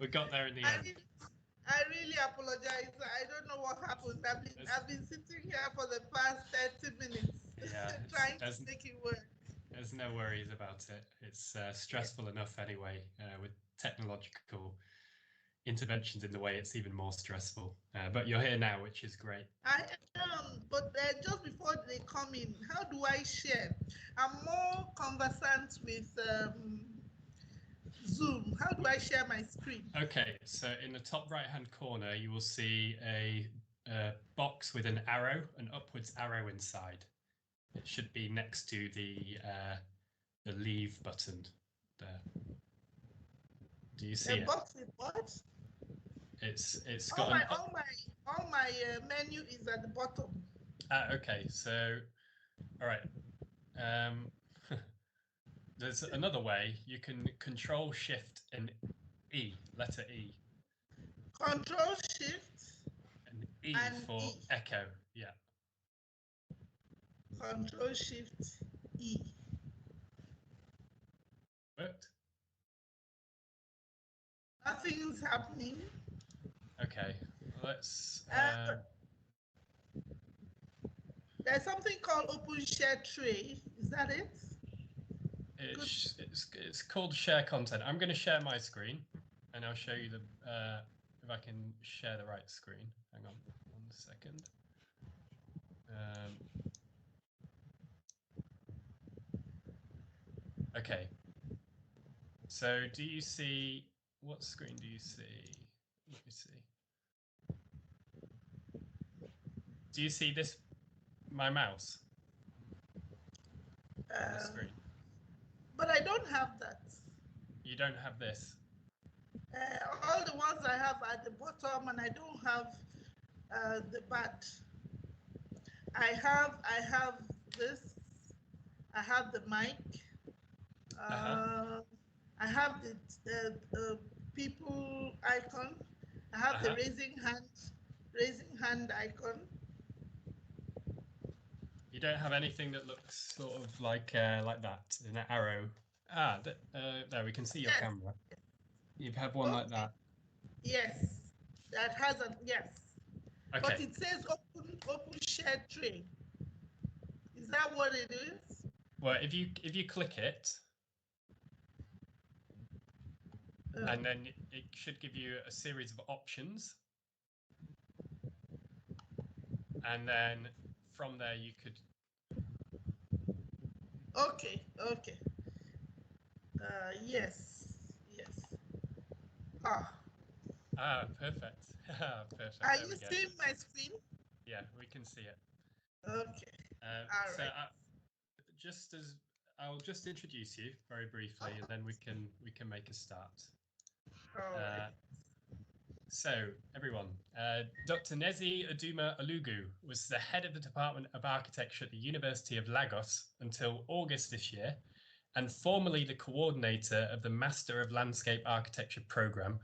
We got there in the end. I really apologize. I don't know what happened. I've been sitting here for the past 30 minutes trying to make it work. There's no worries about it. It's stressful enough anyway. With technological interventions in the way, it's even more stressful. But you're here now, which is great. I am, but just before they come in, how do I share? I'm more conversant with Zoom. How do I share my screen? Okay, so in the top right-hand corner, you will see a box with an arrow, an upwards arrow inside. It should be next to the leave button there. Do you see it? A box with what? It's got all my menu is at the bottom. Okay, so all right. There's another way. You can Control Shift and E, letter E. Control Shift and E for echo. Yeah. Control Shift E. Worked. Nothing's happening. Okay, let's. There's something called Open Share Tray. Is that it? It's called Share Content. I'm going to share my screen, and I'll show you the if I can share the right screen. Hang on 1 second. Okay. So do you see, what screen do you see? Let me see. Do you see this, my mouse? On the screen. But I don't have that. You don't have this? All the ones I have are at the bottom, and I don't have the bat. I have this. I have the mic. I have the people icon. I have the raising hand icon. You don't have anything that looks sort of like that, an arrow. There we can see your camera. You have one like that. Yes, that has a yes. Okay. But it says open share tray. Is that what it is? Well, if you click it, and then it should give you a series of options, and then from there you could. Okay. Yes. Perfect. Perfect. Are you seeing my screen? Yeah, we can see it. Okay. All right. I'll just introduce you very briefly, and then we can make a start. All right. So, everyone, Dr. Nezi Uduma Olugu was the head of the Department of Architecture at the University of Lagos until August this year, and formerly the coordinator of the Master of Landscape Architecture program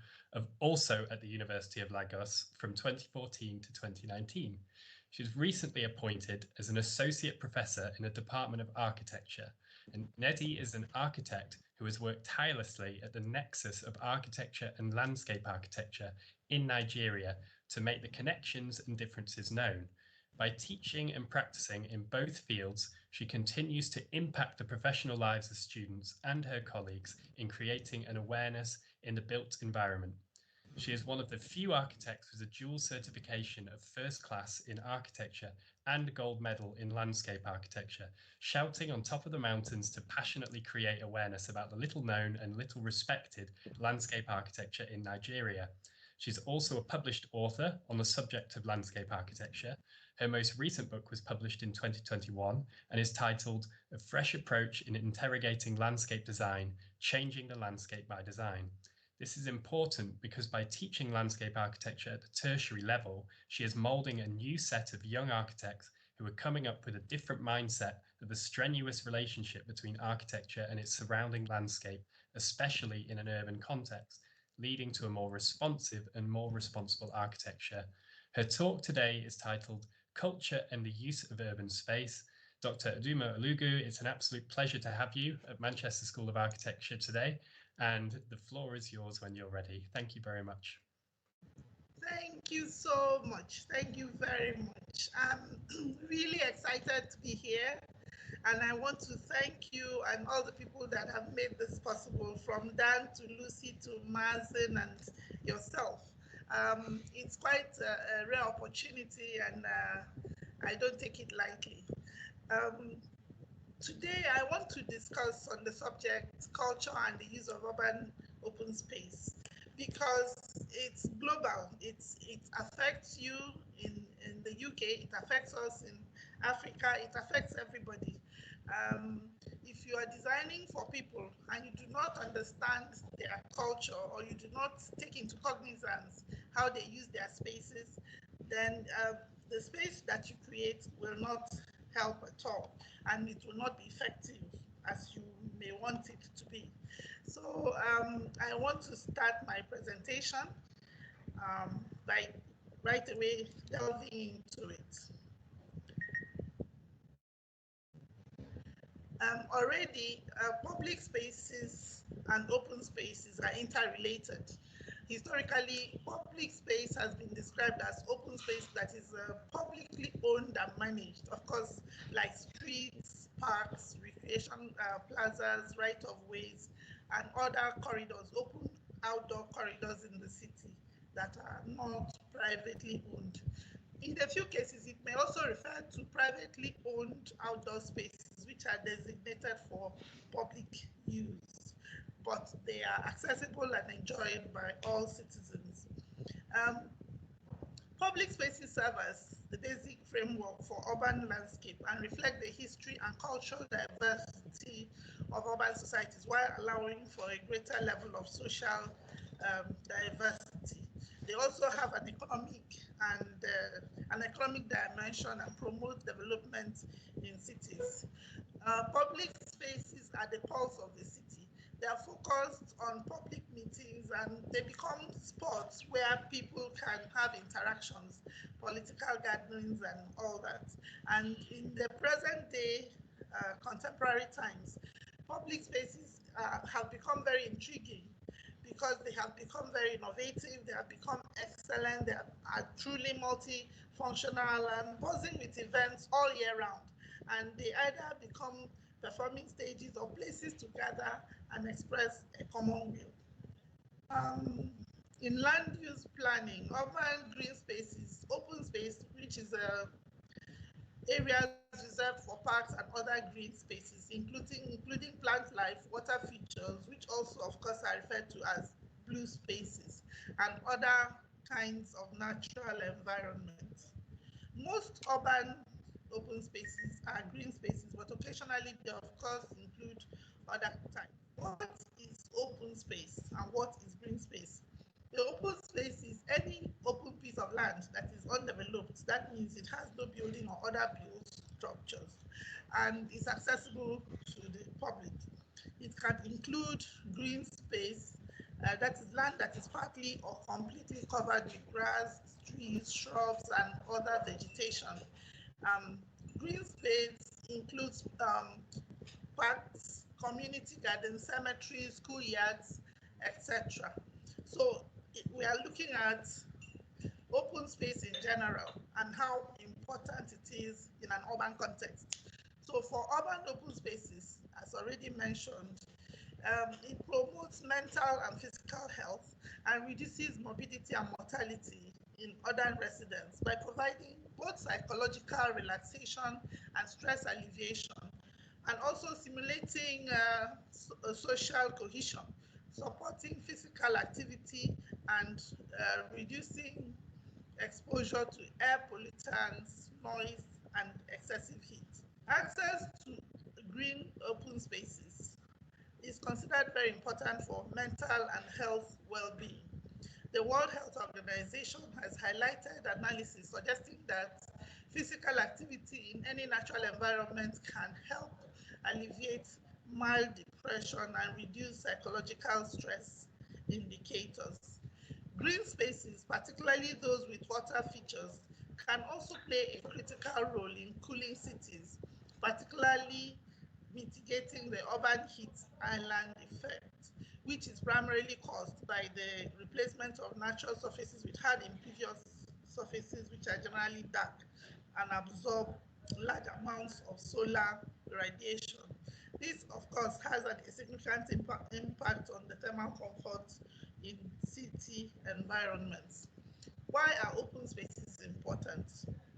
also at the University of Lagos from 2014 to 2019. She was recently appointed as an associate professor in the Department of Architecture, and Nedi is an architect who has worked tirelessly at the nexus of architecture and landscape architecture in Nigeria to make the connections and differences known. By teaching and practicing in both fields, she continues to impact the professional lives of students and her colleagues in creating an awareness in the built environment. She is one of the few architects with a dual certification of first class in architecture and gold medal in landscape architecture, shouting on top of the mountains to passionately create awareness about the little known and little respected landscape architecture in Nigeria. She's also a published author on the subject of landscape architecture. Her most recent book was published in 2021 and is titled A Fresh Approach in Interrogating Landscape Design, Changing the Landscape by Design. This is important because by teaching landscape architecture at the tertiary level, she is moulding a new set of young architects who are coming up with a different mindset of the strenuous relationship between architecture and its surrounding landscape, especially in an urban context, leading to a more responsive and more responsible architecture. Her talk today is titled Culture and the Use of Urban Space. Dr. Uduma Olugu, it's an absolute pleasure to have you at Manchester School of Architecture today. And the floor is yours when you're ready. Thank you very much. Thank you so much. Thank you very much. I'm really excited to be here. And I want to thank you and all the people that have made this possible, from Dan to Lucy to Mazen and yourself. It's quite a rare opportunity, and I don't take it lightly. Today, I want to discuss on the subject culture and the use of urban open space, because it's global. It affects you in the UK, it affects us in Africa, it affects everybody. If you are designing for people and you do not understand their culture, or you do not take into cognizance how they use their spaces, then the space that you create will not help at all, and it will not be effective as you may want it to be. So I want to start my presentation by right away delving into it. Already, public spaces and open spaces are interrelated. Historically, public space has been described as open space that is publicly owned and managed. Of course, like streets, parks, recreation plazas, right-of-ways, and other corridors, open outdoor corridors in the city that are not privately owned. In a few cases, it may also refer to privately owned outdoor spaces which are designated for public use, but they are accessible and enjoyed by all citizens. Public spaces serve as the basic framework for urban landscape and reflect the history and cultural diversity of urban societies, while allowing for a greater level of social diversity. They also have an economic dimension and promote development in cities. Public spaces are the pulse of the city. They are focused on public meetings, and they become spots where people can have interactions, political gatherings, and all that. And in the present day, contemporary times, public spaces have become very intriguing, because they have become very innovative, they have become excellent, they are truly multifunctional and buzzing with events all year round. And they either become performing stages or places to gather and express a common will. In land use planning, urban green spaces, open space, which is areas reserved for parks and other green spaces, including plant life, water features, which also, of course, are referred to as blue spaces, and other kinds of natural environments. Most urban open spaces are green spaces, but occasionally they, of course, include other types. What is open space and what is green space? The open space is any open piece of land that is undeveloped. That means it has no building or other built structures, and is accessible to the public. It can include green space, that is land that is partly or completely covered with grass, trees, shrubs, and other vegetation. Green space includes parks, community gardens, cemeteries, schoolyards, etc. So we are looking at open space in general and how important it is in an urban context. So for urban open spaces, as already mentioned, it promotes mental and physical health and reduces morbidity and mortality in urban residents by providing both psychological relaxation and stress alleviation, and also stimulating social cohesion, supporting physical activity, and reducing exposure to air pollutants, noise, and excessive heat. Access to green open spaces is considered very important for mental and health well-being. The World Health Organization has highlighted analysis suggesting that physical activity in any natural environment can help alleviate mild depression and reduce psychological stress indicators. Green spaces, particularly those with water features, can also play a critical role in cooling cities, particularly mitigating the urban heat island effect, which is primarily caused by the replacement of natural surfaces with hard impervious surfaces, which are generally dark and absorb large amounts of solar radiation. This, of course, has a significant impact on the thermal comfort in city environments. Why are open spaces important?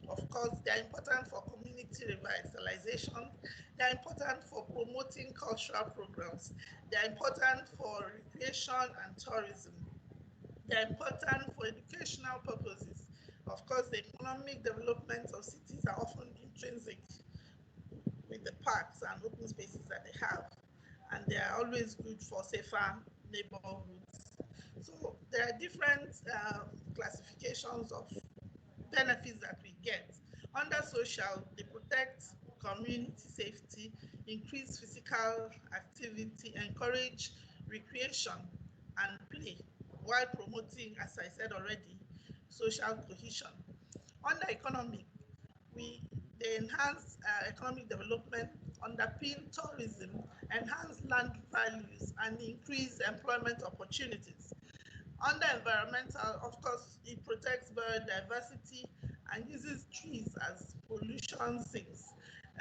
Of course, they are important for community revitalization. They are important for promoting cultural programs. They are important for recreation and tourism. They are important for educational purposes. Of course, the economic development of cities are often intrinsic with the parks and open spaces that they have, and they are always good for safer neighborhoods. So there are different classifications of benefits that we get. Under social, they protect community safety, increase physical activity, encourage recreation and play, while promoting, as I said already, social cohesion. Under economic, they enhance economic development, underpin tourism, enhance land values, and increase employment opportunities. Under environmental, of course, it protects biodiversity and uses trees as pollution sinks.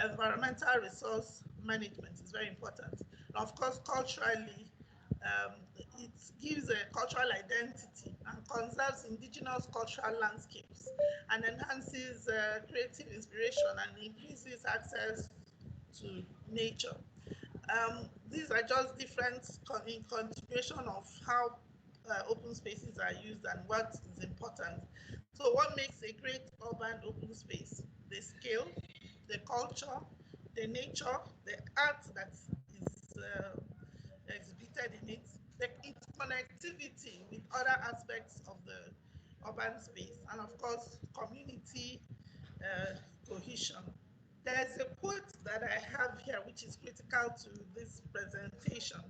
Environmental resource management is very important. And of course, culturally, it gives a cultural identity and conserves indigenous cultural landscapes and enhances creative inspiration and increases access to nature. These are just different in continuation of how open spaces are used and what is important. So what makes a great urban open space? The scale, the culture, the nature, the art that is exhibited in it, its connectivity with other aspects of the urban space, and of course, community cohesion. There's a quote that I have here which is critical to this presentation.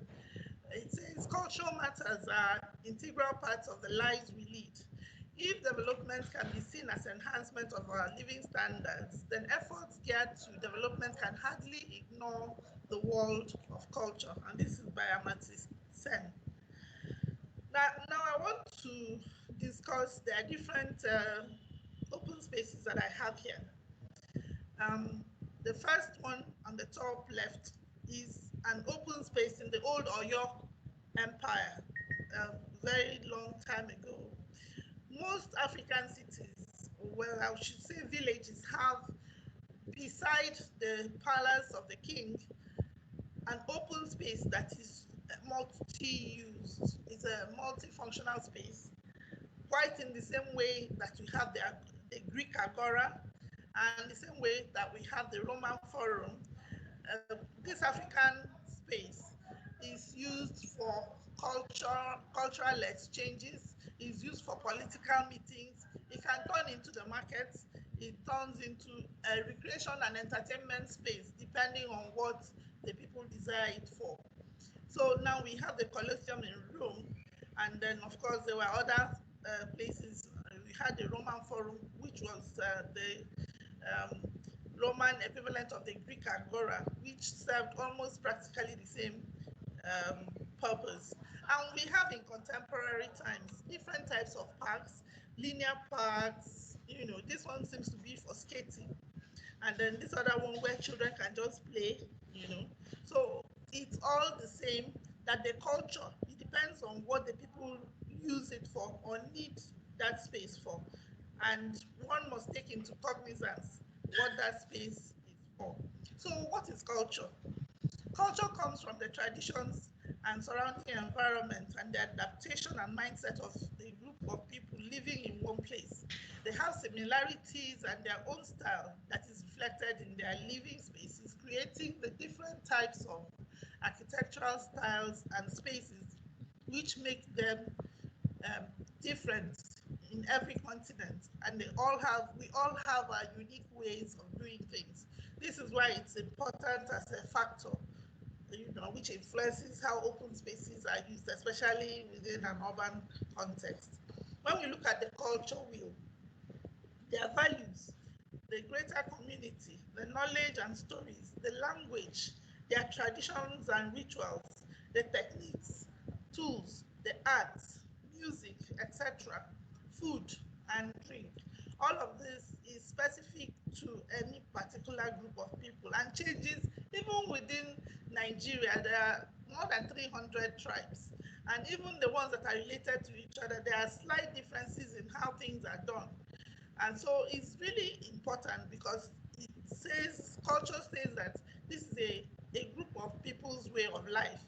It says, cultural matters are integral parts of the lives we lead. If development can be seen as enhancement of our living standards, then efforts geared to development can hardly ignore the world of culture. And this is by Amartya Sen. Now I want to discuss the different open spaces that I have here. The first one on the top left is an open space in the old Oyo Empire, a very long time ago. Most African cities, well, I should say villages, have beside the palace of the king an open space that is multi-use. It's a multifunctional space, quite in the same way that we have the Greek Agora, and the same way that we have the Roman Forum. This African space is used for cultural exchanges, is used for political meetings. It can turn into the markets. It turns into a recreation and entertainment space, depending on what the people desire it for. So now we have the Colosseum in Rome, and then of course there were other places. We had the Roman Forum, which was the Roman equivalent of the Greek Agora, which served almost practically the same purpose. And we have in contemporary times different types of parks, linear parks. This one seems to be for skating, and then this other one where children can just play. So it's all the same. That the culture, it depends on what the people use it for or need that space for, and one must take into cognizance what that space is for. So what is culture? Culture comes from the traditions and surrounding environment and the adaptation and mindset of a group of people living in one place. They have similarities and their own style that is reflected in their living spaces, creating the different types of architectural styles and spaces which make them different in every continent, and we all have our unique ways of doing things. This is why it's important as a factor, which influences how open spaces are used, especially within an urban context. When we look at the culture wheel, their values, the greater community, the knowledge and stories, the language, their traditions and rituals, the techniques, tools, the arts, music, etc., food and drink. All of this is specific to any particular group of people and changes even within Nigeria. There are more than 300 tribes, and even the ones that are related to each other, there are slight differences in how things are done. And so it's really important because it says, culture says that this is a group of people's way of life.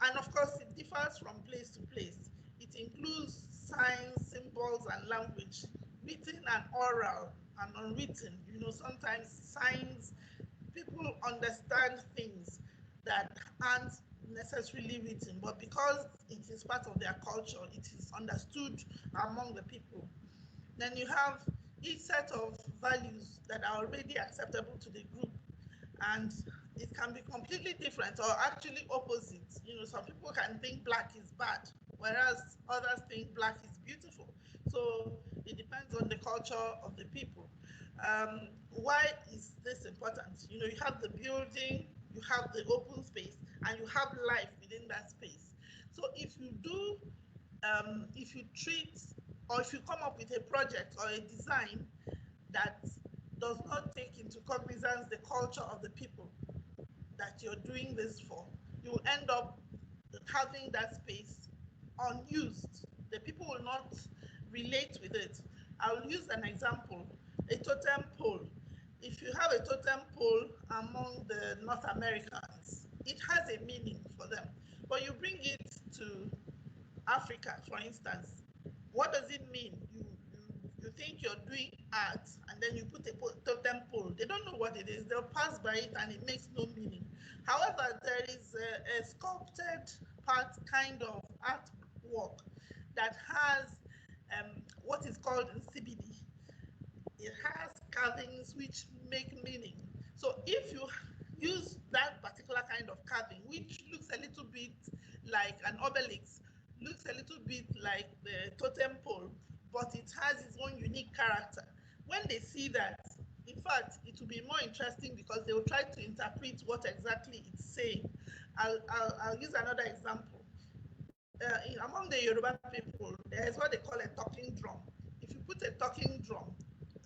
And of course, it differs from place to place. It includes signs, symbols, and language, written and oral and unwritten. You know, sometimes signs, people understand things that aren't necessarily written, but because it is part of their culture, it is understood among the people. Then you have each set of values that are already acceptable to the group, and it can be completely different or actually opposite. You know, some people can think black is bad, whereas others think black is beautiful. So it depends on the culture of the people. Why is this important? You know, you have the building, you have the open space, and you have life within that space. So if you do, if you treat, or if you come up with a project or a design that does not take into cognizance the culture of the people that you're doing this for, you will end up having that space unused. The people will not relate with it. I will use an example, a totem pole. If you have a totem pole among the North Americans, it has a meaning for them. But you bring it to Africa, for instance, what does it mean? You think you're doing art and then you put a totem pole. They don't know what it is. They'll pass by it and it makes no meaning. However, there is a sculpted part kind of artwork that has what is called CBD. It has carvings which make meaning. So if you use that particular kind of carving, which looks a little bit like an obelisk, looks a little bit like the totem pole, but it has its own unique character. When they see that, in fact, it will be more interesting because they will try to interpret what exactly it's saying. I'll use another example. Among the Yoruba people, there is what they call a talking drum. If you put a talking drum,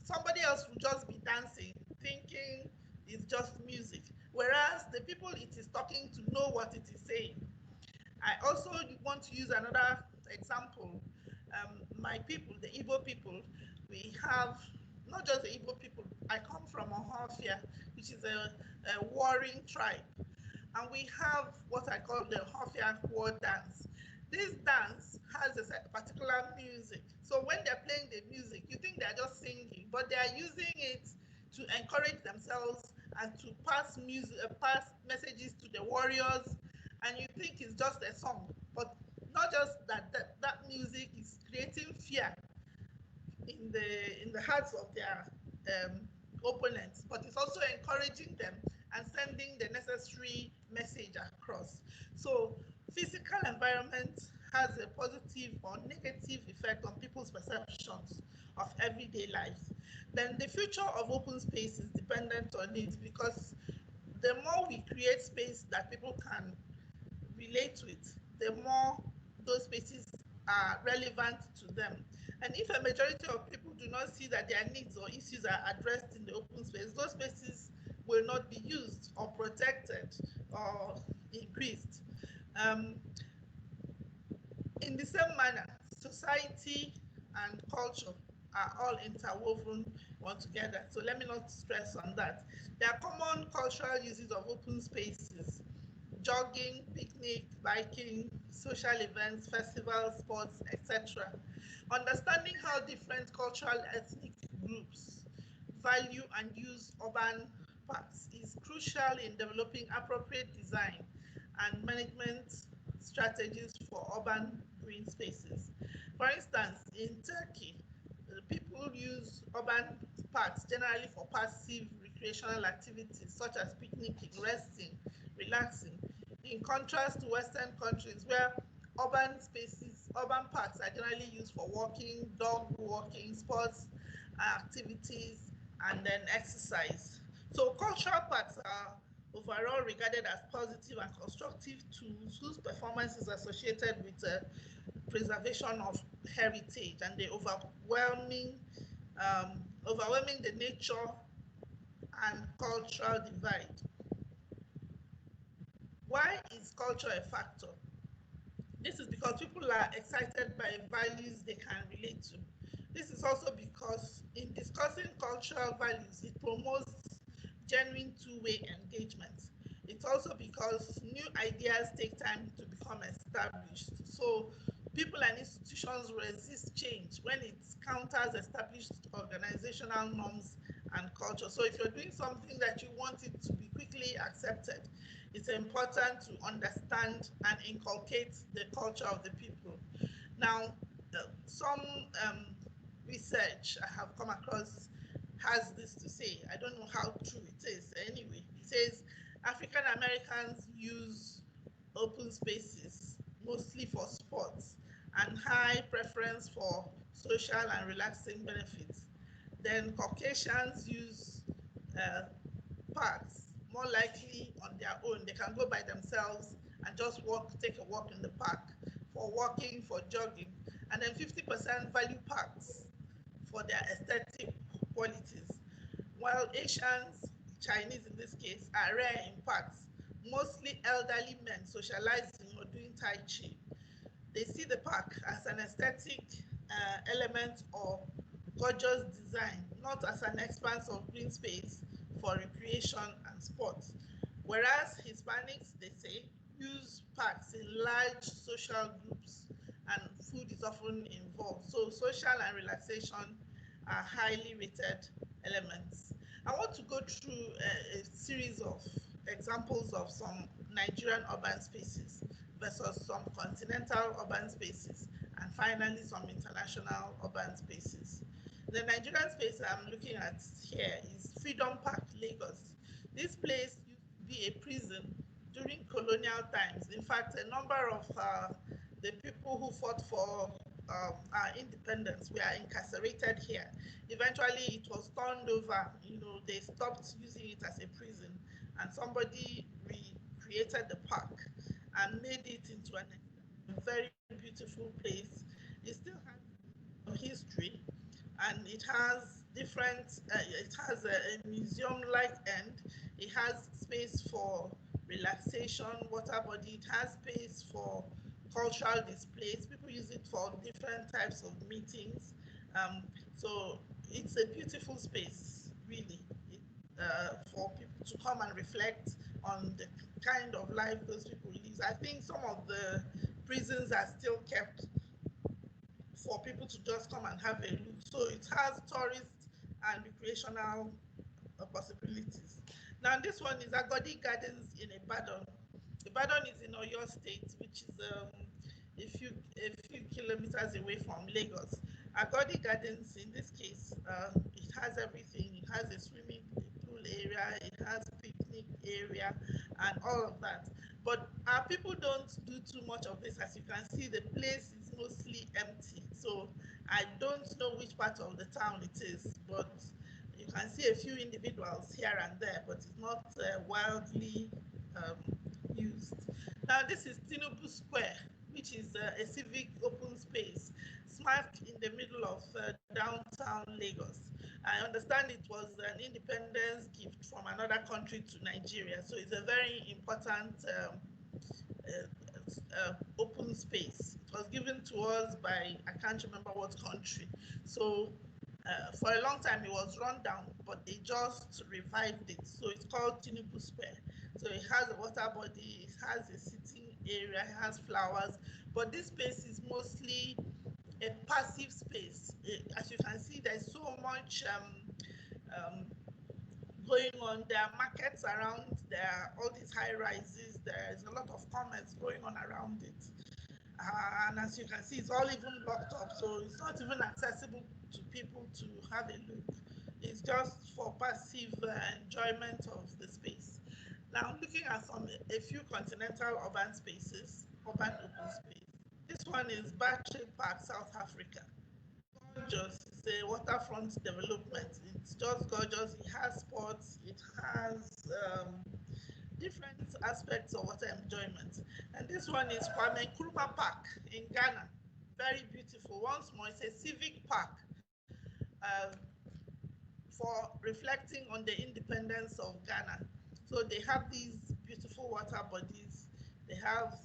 somebody else will just be dancing, thinking it's just music, whereas the people it is talking to know what it is saying. I also want to use another example. My people, the Igbo people, we have not just the Igbo people. I come from Ohafia, which is a warring tribe, and we have what I call the Ohafia war dance. This dance has a particular music. So when they're playing the music, you think they're just singing, but they are using it to encourage themselves and to pass music, pass messages to the warriors. And you think it's just a song, but not just that. That music is creating fear in the hearts of their opponents, but it's also encouraging them and sending the necessary message across. So physical environment has a positive or negative effect on people's perceptions of everyday life. Then the future of open space is dependent on it, because the more we create space that people can relate with, the more those spaces are relevant to them. And if a majority of people do not see that their needs or issues are addressed in the open space, those spaces will not be used or protected or increased. In the same manner, society and culture are all interwoven one together. So let me not stress on that. There are common cultural uses of open spaces: jogging, picnic, biking, social events, festivals, sports, etc. Understanding how different cultural ethnic groups value and use urban parks is crucial in developing appropriate design and management strategies for urban green spaces. For instance, in Turkey, people use urban parks generally for passive recreational activities such as picnicking, resting, relaxing, in contrast to Western countries where urban spaces, urban parks are generally used for walking, dog walking, sports activities, and then exercise. So cultural parks are overall regarded as positive and constructive tools whose performance is associated with preservation of heritage, and the overwhelming the nature and cultural divide. Why is culture a factor? This is because people are excited by values they can relate to. This is also because in discussing cultural values, it promotes genuine two-way engagement. It's also because new ideas take time to become established. So people and institutions resist change when it counters established organizational norms and culture. So if you're doing something that you want it to be quickly accepted, it's important to understand and inculcate the culture of the people. Now, some research I have come across has this to say. I don't know how true it is. Anyway, it says African Americans use open spaces mostly for sports and high preference for social and relaxing benefits. Then Caucasians use parks more likely on their own. They can go by themselves and just walk, take a walk in the park for walking, for jogging. And then 50% value parks for their aesthetic qualities. While Asians, Chinese in this case, are rare in parks, mostly elderly men socializing or doing Tai Chi. They see the park as an aesthetic element or gorgeous design, not as an expanse of green space for recreation and sports. Whereas Hispanics, they say, use parks in large social groups and food is often involved. So social and relaxation are highly rated elements. I want to go through a series of examples of some Nigerian urban spaces versus some continental urban spaces, and finally some international urban spaces. The Nigerian space I'm looking at here is Freedom Park, Lagos. This place used to be a prison during colonial times. In fact, a number of the people who fought for our independence were incarcerated here. Eventually, it was turned over. They stopped using it as a prison, and somebody recreated the park and made it into a very beautiful place. It still has history, and it has different, it has a museum-like end. It has space for relaxation, water body. It has space for cultural displays. People use it for different types of meetings. So it's a beautiful space, really, for people to come and reflect on the kind of life those people live. I think some of the prisons are still kept for people to just come and have a look. So it has tourist and recreational possibilities. Now this one is Agodi Gardens in Ibadan. Ibadan is in Oyo State, which is a few kilometers away from Lagos. Agodi Gardens, in this case, it has everything. It has a swimming pool area, it has picnic area, and all of that. But our people don't do too much of this. As you can see, the place is mostly empty. So I don't know which part of the town it is, but you can see a few individuals here and there, but it's not wildly used. Now this is Tinubu Square, which is a civic open space smack in the middle of downtown Lagos. I understand it was an independence gift from another country to Nigeria, so it's a very important open space. It was given to us by, I can't remember what country. So for a long time it was run down, but they just revived it. So it's called Tinubu Square. So it has a water body, it has a sitting area, it has flowers, but this space is mostly a passive space. As you can see, there's so much going on. There are markets around, there are all these high rises, there's a lot of commerce going on around it. And as you can see, it's all even locked up, so it's not even accessible to people to have a look. It's just for passive enjoyment of the space. Now, looking at a few continental urban spaces, urban open space. This one is Battery Park, South Africa. Gorgeous. It's a waterfront development. It's just gorgeous. It has sports. It has different aspects of water enjoyment. And this one is Kwame Nkrumah Park in Ghana. Very beautiful. Once more, it's a civic park uh, for reflecting on the independence of Ghana. So they have these beautiful water bodies. They have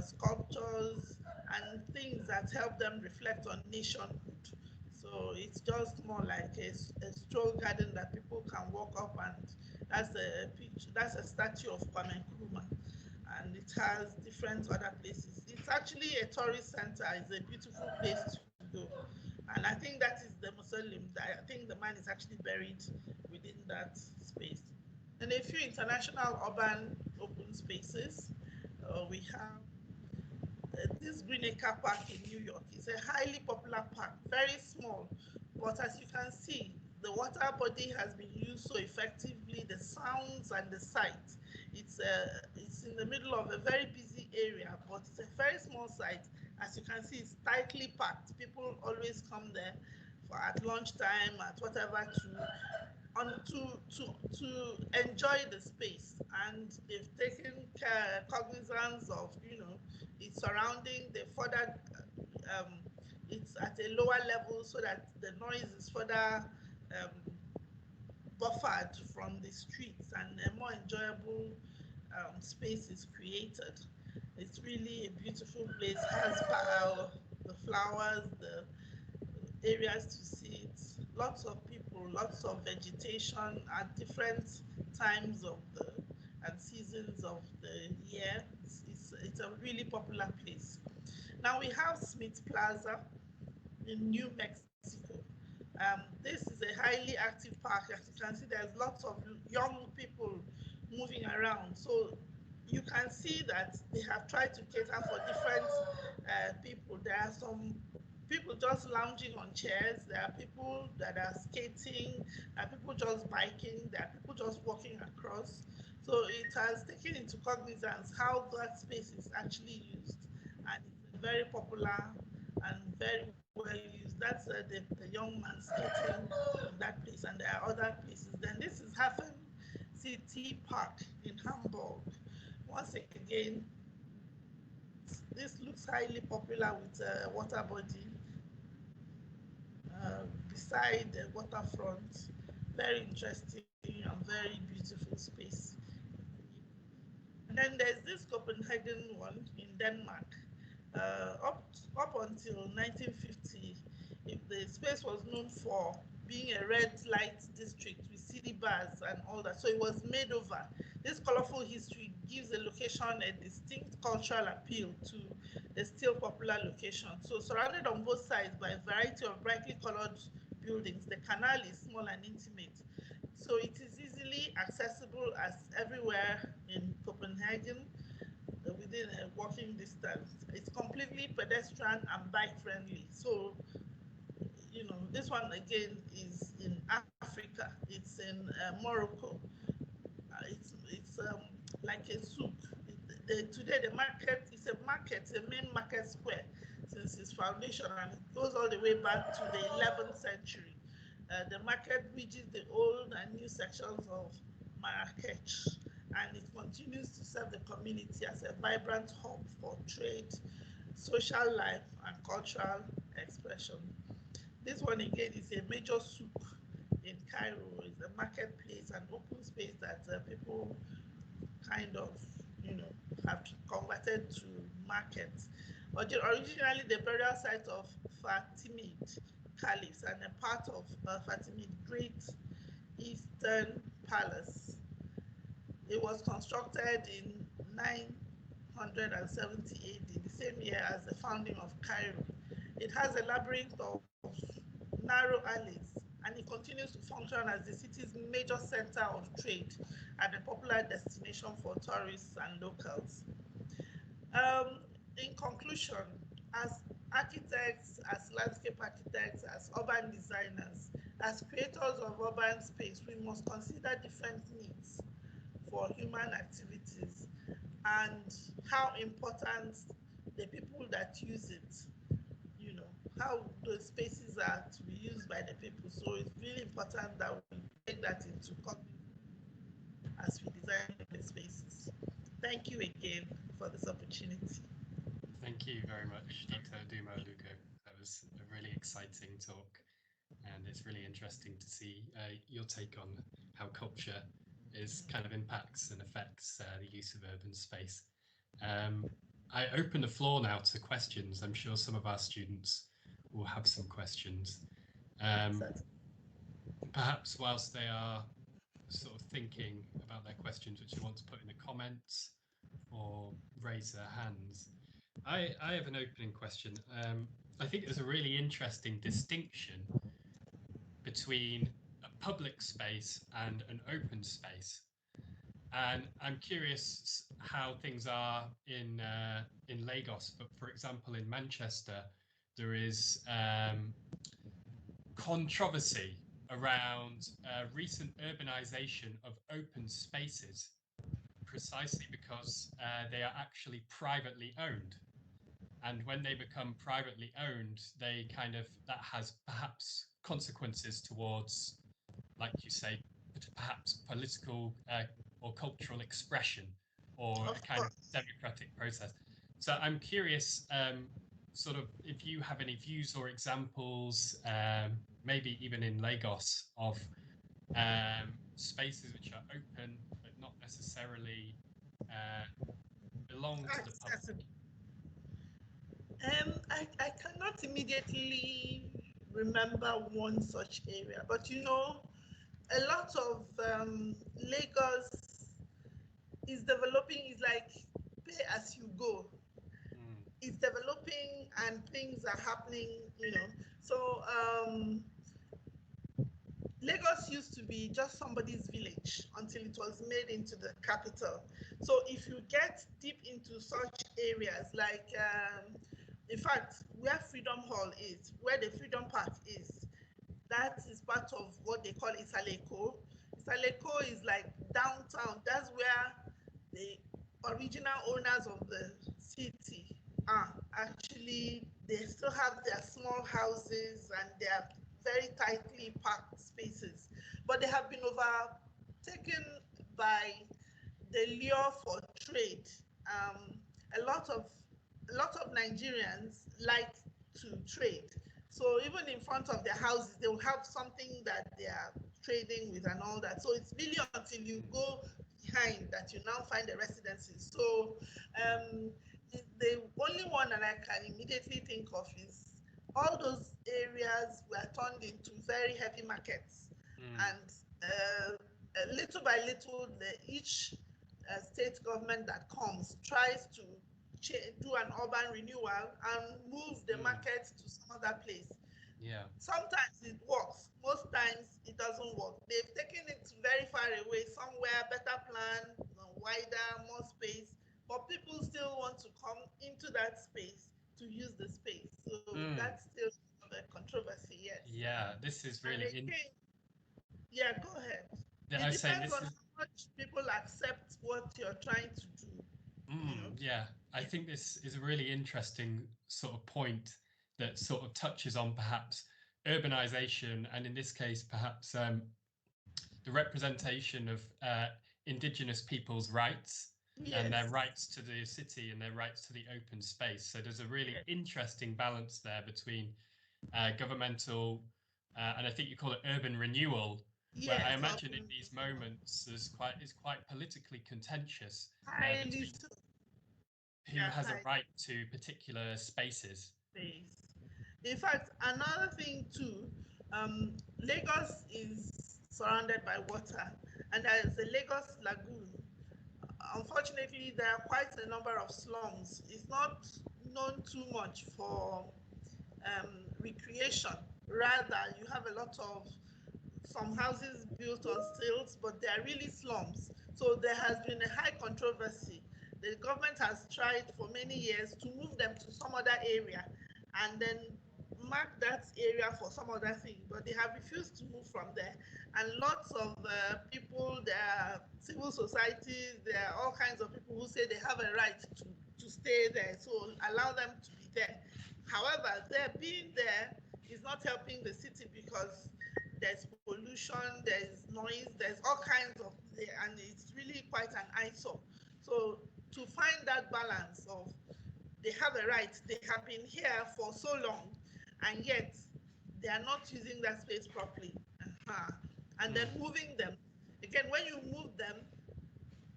sculptures and things that help them reflect on nationhood. So it's just more like a stroll garden that people can walk up, and that's a picture, that's a statue of Kwame Nkrumah, and it has different other places. It's actually a tourist center. It's a beautiful place to go, and I think that is the mausoleum. I think the man is actually buried within that space. And a few international urban open spaces. We have this Greenacre Park in New York. Is a highly popular park, very small, but as you can see, the water body has been used so effectively, the sounds and the sight. It's in the middle of a very busy area, but it's a very small site. As you can see, it's tightly packed. People always come there for at lunchtime, at whatever, to enjoy the space, and they've taken cognizance of its surrounding. They further it's at a lower level so that the noise is further buffered from the streets, and a more enjoyable space is created. It's really a beautiful place. Has the flowers, the areas to sit, lots of people, lots of vegetation at different times of the and seasons of the year. It's a really popular place. Now we have Smith Plaza in New Mexico. This is a highly active park. As you can see, there's lots of young people moving around. So you can see that they have tried to cater for different people. There are some people just lounging on chairs. There are people that are skating. There are people just biking. There are people just walking across. So it has taken into cognizance how that space is actually used, and it's very popular and very well used. That's the young man skating in that place, and there are other places. Then this is Hafen City Park in Hamburg. Once again, this looks highly popular with a water body beside the waterfront. Very interesting and very beautiful space. And then there's this Copenhagen one in Denmark. Up until 1950, the space was known for being a red light district with city bars and all that. So it was made over. This colorful history gives the location a distinct cultural appeal to the still popular location. So surrounded on both sides by a variety of brightly colored buildings, the canal is small and intimate. So it is easily accessible as everywhere in Copenhagen within a walking distance. It's completely pedestrian and bike friendly. So this one again is in Africa. It's in Morocco. It's like a souk. Today the market is a market, a main market square since its foundation, and it goes all the way back to the 11th century. The market bridges the old and new sections of Marrakech, and it continues to serve the community as a vibrant hub for trade, social life, and cultural expression. This one again is a major souk in Cairo. It's a marketplace, an open space that people kind of, have converted to markets. Originally, the burial site of Fatimid caliphs and a part of Fatimid Great Eastern Palace. It was constructed in 970 AD, the same year as the founding of Cairo. It has a labyrinth of narrow alleys, and it continues to function as the city's major center of trade and a popular destination for tourists and locals. In conclusion, as architects, as landscape architects, as urban designers, as creators of urban space, we must consider different needs for human activities and how important the people that use it, how those spaces are to be used by the people. So it's really important that we take that into account as we design the spaces. Thank you again for this opportunity. Thank you very much, Dr. Uduma Olugo. That was a really exciting talk, and it's really interesting to see your take on how culture is kind of impacts and affects the use of urban space. I open the floor now to questions. I'm sure some of our students will have some questions. Perhaps whilst they are sort of thinking about their questions, which you want to put in the comments or raise their hands. I have an opening question. I think there's a really interesting distinction between a public space and an open space. And I'm curious how things are in Lagos, but for example, in Manchester, there is controversy around recent urbanization of open spaces, precisely because they are actually privately owned. And when they become privately owned, that has perhaps consequences towards, like you say, perhaps political or cultural expression or a kind of democratic process. So I'm curious, sort of, if you have any views or examples, maybe even in Lagos, of spaces which are open but not necessarily belong to the public. I cannot immediately remember one such area, but you know, a lot of Lagos is developing, is like pay as you go. It's developing and things are happening, you know. So Lagos used to be just somebody's village until it was made into the capital. So if you get deep into such areas like, in fact, where Freedom Hall is, where the Freedom Park is, that is part of what they call Isaleko. Isaleko is like downtown. That's where the original owners of the city are. Actually, they still have their small houses and their very tightly packed spaces, but they have been overtaken by the lure for trade. A lot of Nigerians like to trade, so even in front of their houses, they will have something that they are trading with and all that. So it's really until you go behind that you now find the residences. So the only one that I can immediately think of is all those areas were turned into very heavy markets, and little by little, each state government that comes tries to do an urban renewal and move the market to some other place. Yeah. Sometimes it works, most times it doesn't work. They've taken it very far away, somewhere better plan, wider, more space, but people still want to come into that space to use the space. So that's still a controversy, yes. Yeah, this is really interesting. Yeah, go ahead. Yeah, it depends on how much people accept what you're trying to do. Yeah, I think this is a really interesting sort of point that sort of touches on perhaps urbanization, and in this case, perhaps the representation of indigenous people's rights. Yes. And their rights to the city and their rights to the open space. So there's a really interesting balance there between governmental, and I think you call it urban renewal, where I imagine in these moments is quite politically contentious between who has a right to particular spaces. In fact, another thing too, Lagos is surrounded by water, and there is a Lagos Lagoon. Unfortunately, there are quite a number of slums. It's not known too much for recreation. Rather, you have a lot of some houses built on stilts, but they are really slums. So there has been a high controversy. The government has tried for many years to move them to some other area and then mark that area for some other thing, but they have refused to move from there. And lots of people, there are civil societies, there are all kinds of people who say they have a right to stay there, so allow them to be there. However, their being there is not helping the city because there's pollution, there's noise, there's all kinds of, and it's really quite an eyesore. So to find that balance of they have a right, they have been here for so long, and yet they are not using that space properly. And then moving them. Again, when you move them,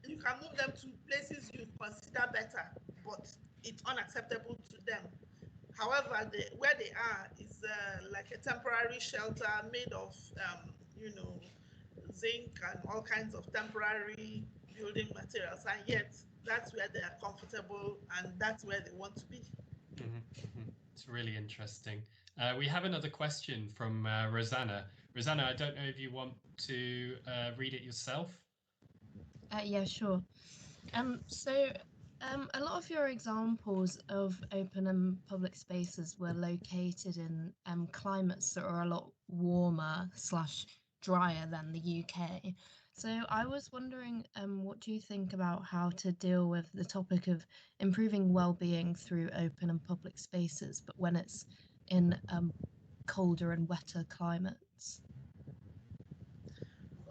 you can move them to places you consider better, but it's unacceptable to them. However, where they are is like a temporary shelter made of, zinc and all kinds of temporary building materials, and yet that's where they are comfortable and that's where they want to be. It's really interesting. We have another question from Rosanna. Rosanna, I don't know if you want to read it yourself. Yeah, sure. So a lot of your examples of open and public spaces were located in climates that are a lot warmer / drier than the UK. So I was wondering, what do you think about how to deal with the topic of improving well-being through open and public spaces, but when it's in colder and wetter climates?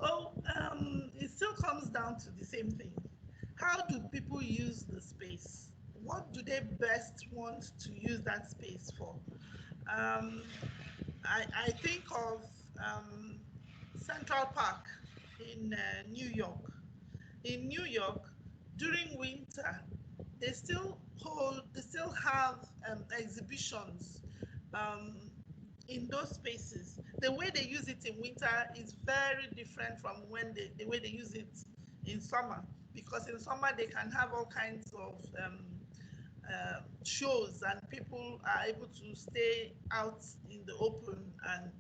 Oh, it still comes down to the same thing. How do people use the space? What do they best want to use that space for? I think of Central Park in New York. In New York, during winter, they still have exhibitions in those spaces. The way they use it in winter is very different from the way they use it in summer, because in summer they can have all kinds of shows, and people are able to stay out in the open and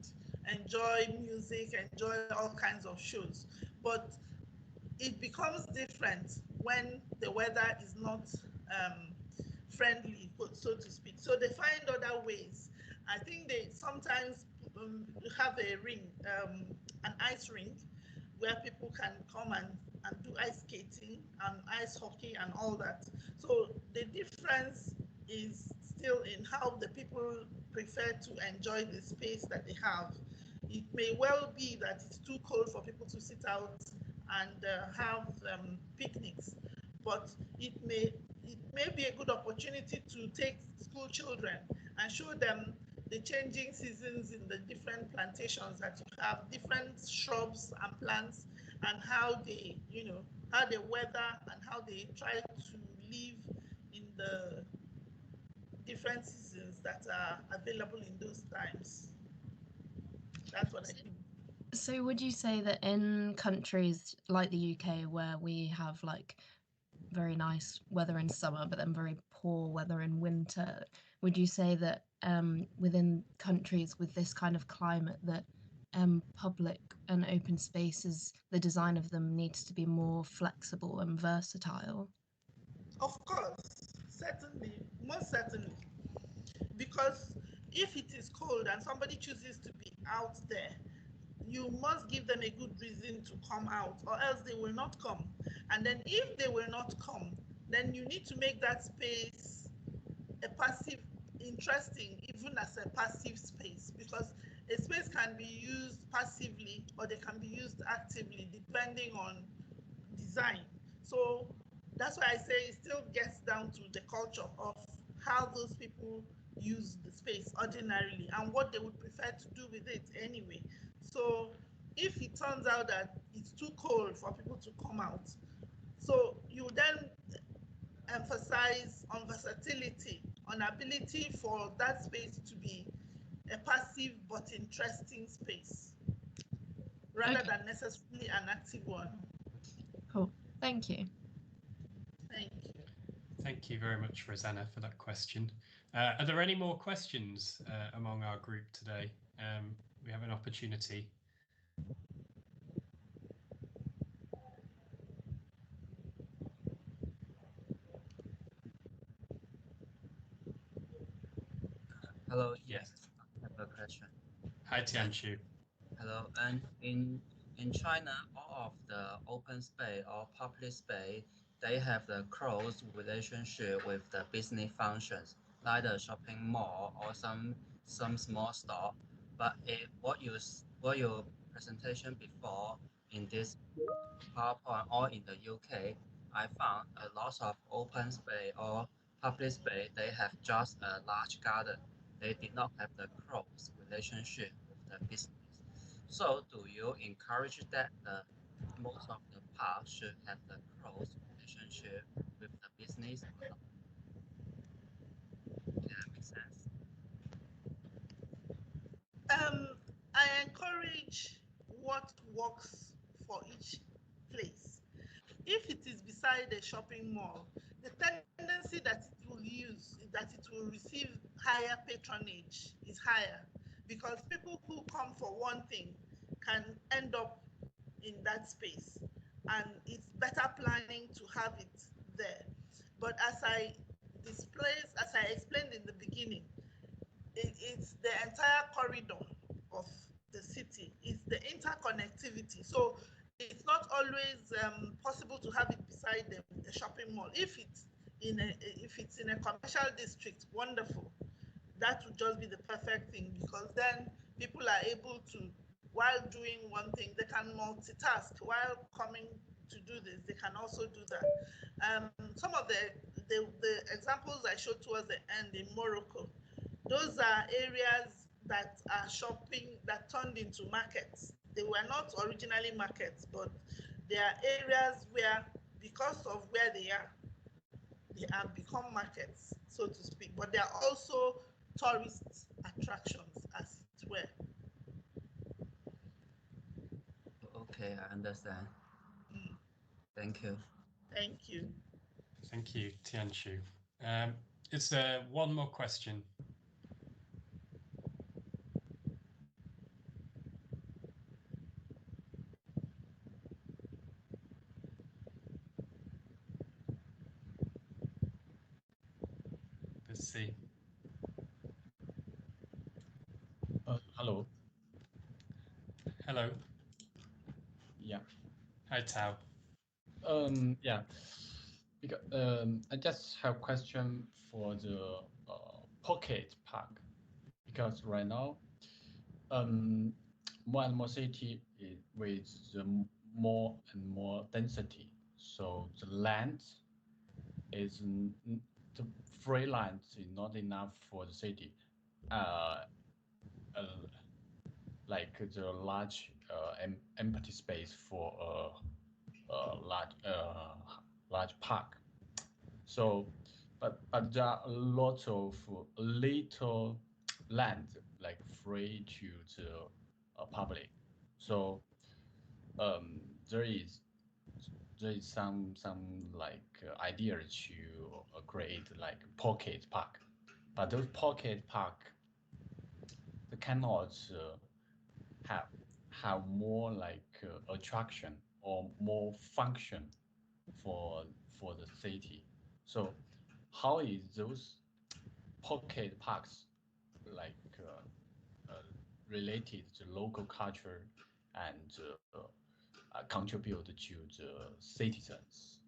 enjoy music, enjoy all kinds of shows. But it becomes different when the weather is not friendly, so to speak. So they find other ways. I think they sometimes have a ring, an ice rink, where people can come and do ice skating and ice hockey and all that. So the difference is still in how the people prefer to enjoy the space that they have. It may well be that it's too cold for people to sit out and have picnics, but it may be a good opportunity to take school children and show them the changing seasons in the different plantations that you have, different shrubs and plants, and how they, how they weather and how they try to live in the different seasons that are available in those times. That's what I think. So would you say that in countries like the UK, where we have like very nice weather in summer, but then very poor weather in winter, would you say that within countries with this kind of climate that public and open spaces, the design of them needs to be more flexible and versatile? Of course, certainly, most certainly. Because if it is cold and somebody chooses to be out there, you must give them a good reason to come out, or else they will not come. And then if they will not come, then you need to make that space a passive, interesting, even as a passive space, because a space can be used passively or they can be used actively depending on design. So that's why I say it still gets down to the culture of how those people use the space ordinarily and what they would prefer to do with it anyway. So if it turns out that it's too cold for people to come out, so you then emphasize on versatility, on ability for that space to be a passive but interesting space, rather than necessarily an active one. Cool. Thank you. Thank you. Thank you very much, Rosanna, for that question. Are there any more questions among our group today? We have an opportunity. Hello. Yes. I have a question. Hi, Tianshu. Hello. And in China, all of the open space or public space, they have the close relationship with the business functions, like the shopping mall or some small store. But what your presentation before in this PowerPoint or in the UK, I found a lot of open space or public space. They have just a large garden. They did not have the close relationship with the business. So, do you encourage that most of the park should have the close relationship with the business or not? Does that make sense? I encourage what works for each place. If it is beside a shopping mall, the tendency that it will use, that it will receive higher patronage is higher, because people who come for one thing can end up in that space, and it's better planning to have it there. But as I explained in the beginning, it's the entire corridor of the city. It's the interconnectivity. So it's not always possible to have it beside the shopping mall. If it's in a commercial district, wonderful. That would just be the perfect thing, because then people are able to, while doing one thing, they can multitask. While coming to do this, they can also do that. Some of the examples I showed towards the end in Morocco, those are areas that are shopping that turned into markets. They were not originally markets, but they are areas where, because of where they have become markets, so to speak, but they are also tourist attractions, as it were. Okay, I understand. Mm. Thank you. Thank you. Thank you, Tianshu. Is there one more question? Let's see. Hello. Hello. Yeah. Hi, Tao. Yeah. Because I just have a question for the pocket park, because right now, more and more city is with the more and more density, so the land is the free land is not enough for the city. Uh, uh, like the large empty space for large park. So, but there are a lot of little land like free to the public. So um, there is there is some like idea to create like pocket park, but those pocket park they cannot have have more like attraction or more function for the city. So how is those pocket parks like related to local culture and contribute to the citizens?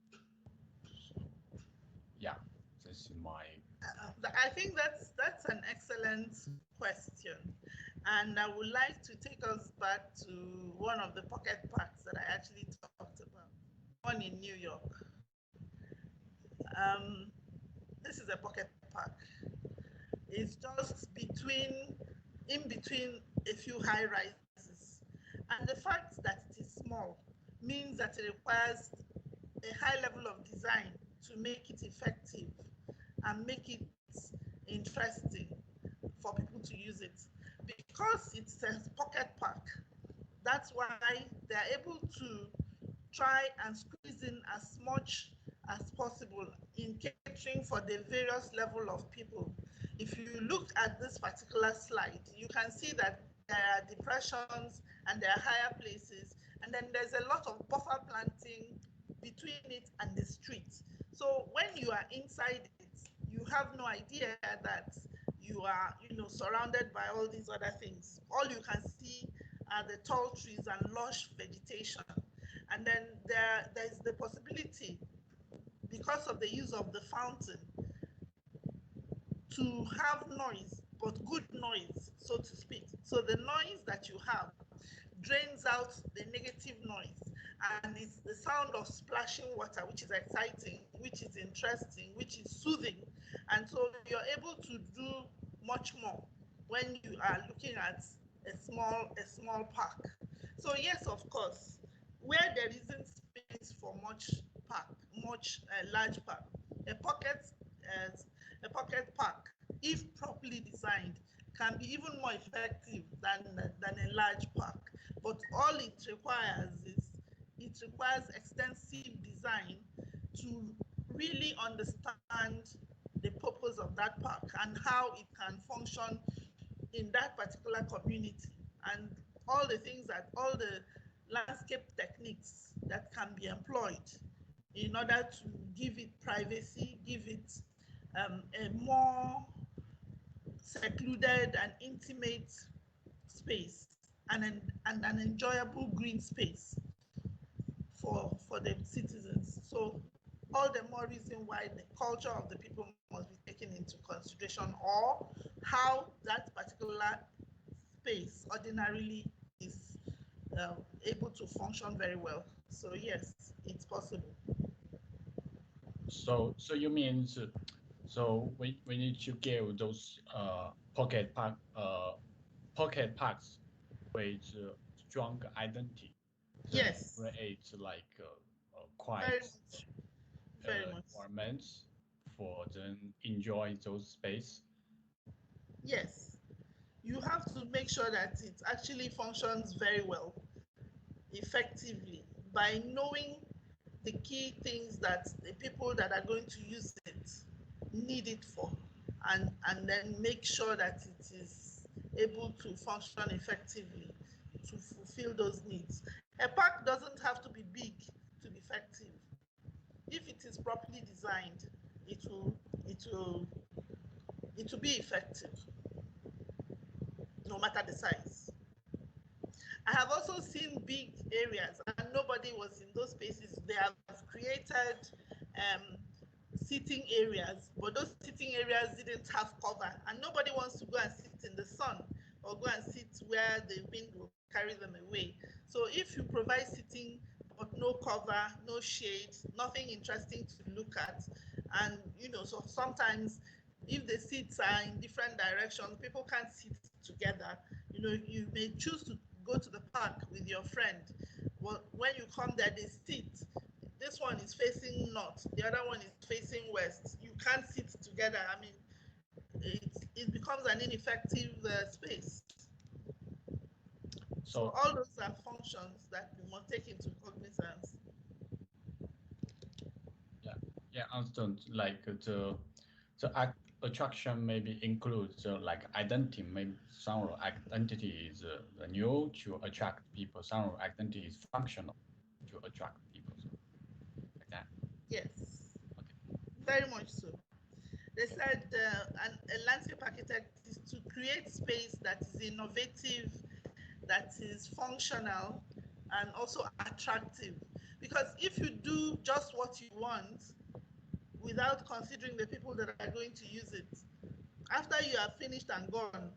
So yeah, this is my I think that's an excellent question, and I would like to take us back to one of the pocket parks that I actually talked about, one in New York. Um, this is a pocket park. It's just in between a few high rises, and the fact that it is small means that it requires a high level of design to make it effective and make it interesting for people to use it. Because it's a pocket park, that's why they're able to try and squeeze in as much as possible in catering for the various level of people. If you look at this particular slide, you can see that there are depressions and there are higher places, and then there's a lot of buffer planting between it and the street. So when you are inside it, you have no idea that you are, surrounded by all these other things. All you can see are the tall trees and lush vegetation. And then there's the possibility, because of the use of the fountain, to have noise, but good noise, so to speak. So the noise that you have drains out the negative noise. and it's the sound of splashing water, which is exciting, which is interesting, which is soothing. And so you're able to do much more when you are looking at a small park. So yes, of course, where there isn't space for much large park, a pocket park, if properly designed, can be even more effective than a large park. But all it requires is extensive design to really understand the purpose of that park and how it can function in that particular community, and all the landscape techniques that can be employed in order to give it privacy, give it a more secluded and intimate space, and an enjoyable green space for the citizens. So all the more reason why the culture of the people must be taken into consideration, or how that particular space ordinarily is able to function very well. So yes, it's possible. So you mean so we need to give those pocket parks with strong identity. Yes. Create like Very quiet much. Very much. environments for them enjoy those space. Yes. You have to make sure that it actually functions very well, effectively, by knowing the key things that the people that are going to use it need it for, and then make sure that it is able to function effectively to fulfill those needs. A park doesn't have to be big to be effective. If it is properly designed, it will be effective, no matter the size. I have also seen big areas and nobody was in those spaces. They have created sitting areas, but those sitting areas didn't have cover, and nobody wants to go and sit in the sun or go and sit where the wind will carry them away. So if you provide sitting but no cover, no shade, nothing interesting to look at, and so sometimes if the seats are in different directions, people can't sit together. You may choose to go to the park with your friend. Well, when you come there, they sit. This one is facing north, the other one is facing west. You can't sit together. I mean, it becomes an ineffective space. So all those are functions that we must take into cognizance. Yeah, understand. Like the attraction maybe includes like identity. Maybe some identity is new to attract people. Some identity is functional to attract people. So like that. Yes. Okay. Very much so. They said a landscape architect is to create space that is innovative, that is functional, and also attractive. Because if you do just what you want without considering the people that are going to use it, after you are finished and gone,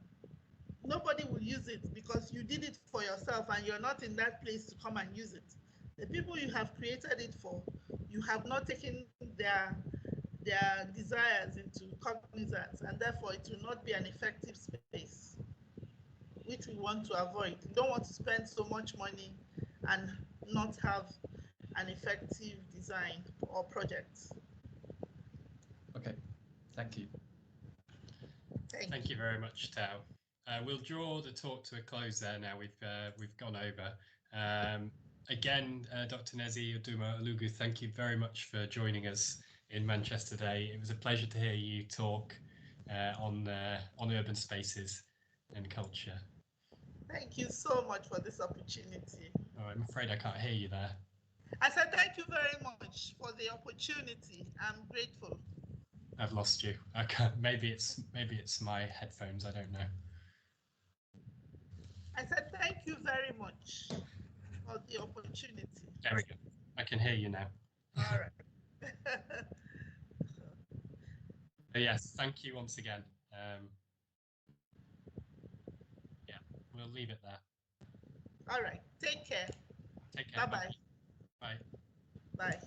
nobody will use it because you did it for yourself and you're not in that place to come and use it. The people you have created it for, you have not taken their desires into cognizance, and therefore it will not be an effective space, which we want to avoid. You don't want to spend so much money and not have an effective design or project. Okay, thank you. Thank you very much, Tao. We'll draw the talk to a close there now. We've gone over. Again, Dr. Nezi Uduma-Olugu, thank you very much for joining us in Manchester today. It was a pleasure to hear you talk on urban spaces and culture. Thank you so much for this opportunity. Oh, I'm afraid I can't hear you there. I said thank you very much for the opportunity. I'm grateful. I've lost you. I can't. Maybe it's my headphones. I don't know. I said thank you very much for the opportunity. There we go. I can hear you now. All right. Yes, thank you once again. Yeah, we'll leave it there. All right. Take care. Take care. Bye-bye. Bye. Bye.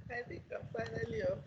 I think I'm finally off.